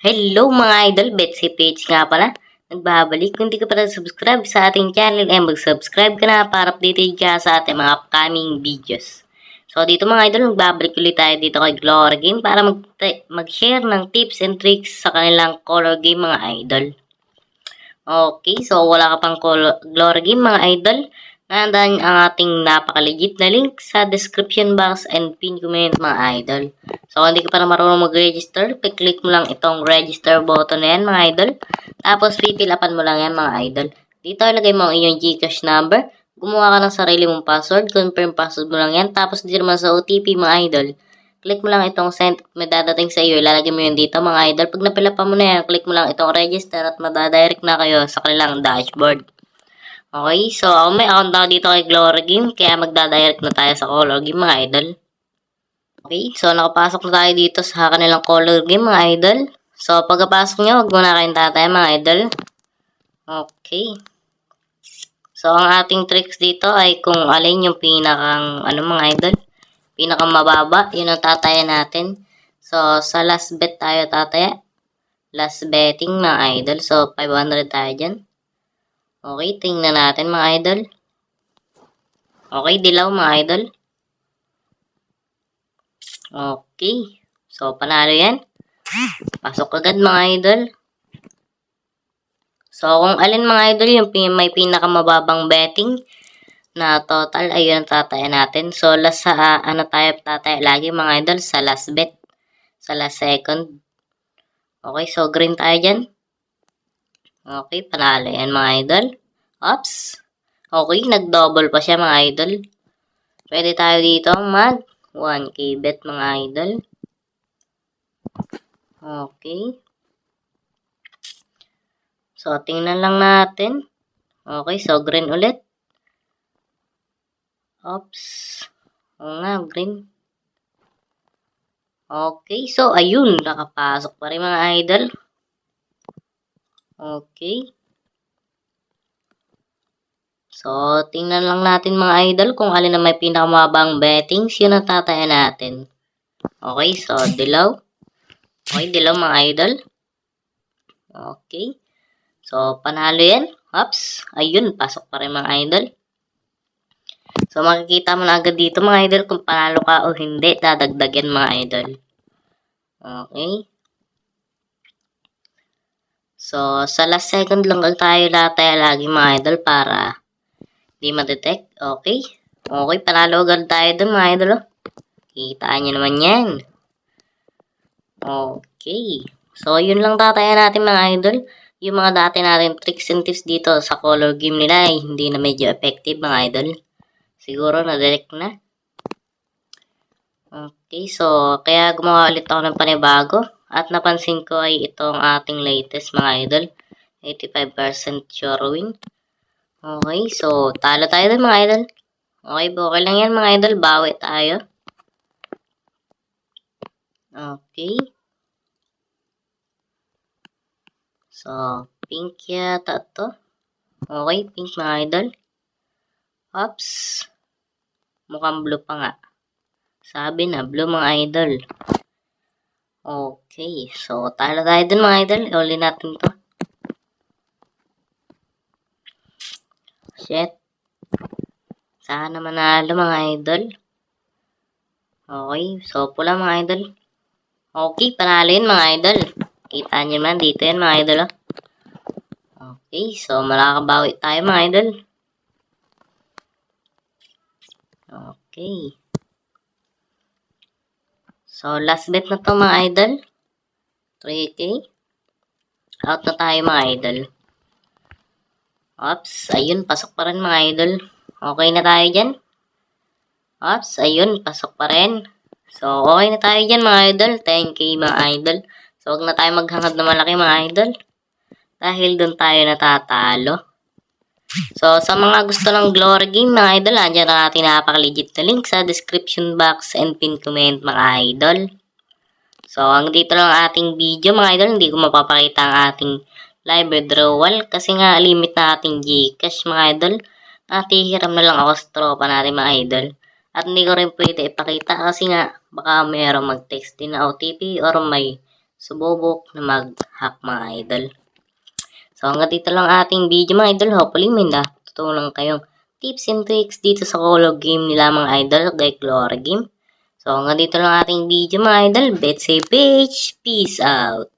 Hello mga idol, Betsy Page nga pala. Nagbabalik, kung di ka pa subscribe sa ating channel, mag-subscribe ka na para updated ka sa ating mga upcoming videos. So dito mga idol, magbabalik ulit tayo dito kay Glory Game para mag-share ng tips and tricks sa kanilang color game mga idol. Okay, so wala ka pang Glory Game mga idol. Nandaan ang ating napaka-legit na link sa description box and pin comment mga idol. So, kung hindi ka pa na marunong mag-register, click mo lang itong register button na yan mga idol. Tapos, pipilapan mo lang yan mga idol. Dito, ilagay mo ang iyong Gcash number. Gumawa ka ng sarili mong password. Confirm password mo lang yan. Tapos, dito naman sa OTP mga idol. Click mo lang itong send. May dadating sa iyo. Ilalagay mo yun dito mga idol. Pag napilapan mo na yan, click mo lang itong register at madadirect na kayo sa kanilang dashboard. Okay, so ako may account ako dito kay Glory Game, kaya magdadirect na tayo sa color game mga idol. Okay, so nakapasok na tayo dito sa kanilang color game mga idol. So pagkapasok nyo, huwag muna kayong tatay mga idol. Okay. So ang ating tricks dito ay kung alin yung pinakang, mga idol, pinakang mababa, yun ang tataya natin. So sa last bet tayo tataya. Last betting mga idol, so 500 tayo dyan. Okay, tingnan natin mga idol. Okay, dilaw mga idol. Okay. So, panalo yan. Pasok agad mga idol. So, kung alin mga idol yung may pinakamababang betting na total, ayun ang tataya natin. So, last sa tayo tataya lagi mga idol? Sa last bet. Sa last second. Okay, so green tayo dyan. Okay, panalo yan mga idol. Oops. Okay, nag-double pa siya mga idol. Pwede tayo dito mag 1k bet mga idol. Okay. So, tingnan lang natin. Okay, so green ulit. Oops. Oo nga, green. Okay, so ayun, nakapasok pa rin mga idol. Okay. So, tingnan lang natin mga idol kung alin na may pinakamabang bettings, yun ang tataya natin. Okay, so dilaw. Okay, dilaw mga idol. Okay. So, panalo yan. Oops. Ayun, pasok pa rin mga idol. So, makikita mo na agad dito mga idol kung panalo ka o hindi. Dadagdagan mga idol. Okay. So, sa last second lang tayo lataya lagi mga idol para di ma-detect. Okay. Okay, panalo agad tayo dun mga idol. Kitaan nyo naman yan. Okay. So, yun lang tataya natin mga idol. Yung mga dati natin tricks and tips dito sa color game nila ay hindi na medyo effective mga idol. Siguro na-direct na. Okay, so kaya gumawa ulit ako ng panibago. At napansin ko ay itong ating latest mga idol. 85% sure win. Okay, so talo tayo dun mga idol. Okay, okay lang yan mga idol. Bawi tayo. Okay. So, pink yata to. Okay, pink mga idol. Oops. Mukhang blue pa nga. Sabi na, blue mga idol. Okay, so talo tayo dun mga idol. Uli natin to. Shit. Sana manalo mga idol. Okay, so pula mga idol. Okay, panalo yun mga idol. Kita nyo man, dito yan mga idol. Okay, so malakabawi tayo mga idol. Okay. So, last bet na to mga idol. 3k. Out na tayo mga idol. Oops, ayun, pasok pa rin mga idol. Okay na tayo dyan. Oops, ayun, pasok pa rin. So, okay na tayo dyan mga idol. 10k mga idol. So, huwag na tayo maghangad na malaki mga idol. Dahil doon tayo natatalo. So, sa mga gusto ng Glory Game mga idol, andyan ang ating napaka-legit na link sa description box and pin comment mga idol. So, ang dito lang ating video mga idol, hindi ko mapapakita ang ating live withdrawal kasi nga limit na ating Gcash mga idol. At hihiram na lang ako sa tropa natin mga idol. At hindi ko rin pwede ipakita kasi nga baka mayroong mag-text din na OTP or may sububok na mag-hack mga idol. So hanggang dito lang ating video mga idol. Hopefully may natutunan kayong tips and tricks dito sa Colo game nila mga idol kay Glory Game. So hanggang dito lang ating video mga idol. Bet safe page. Peace out.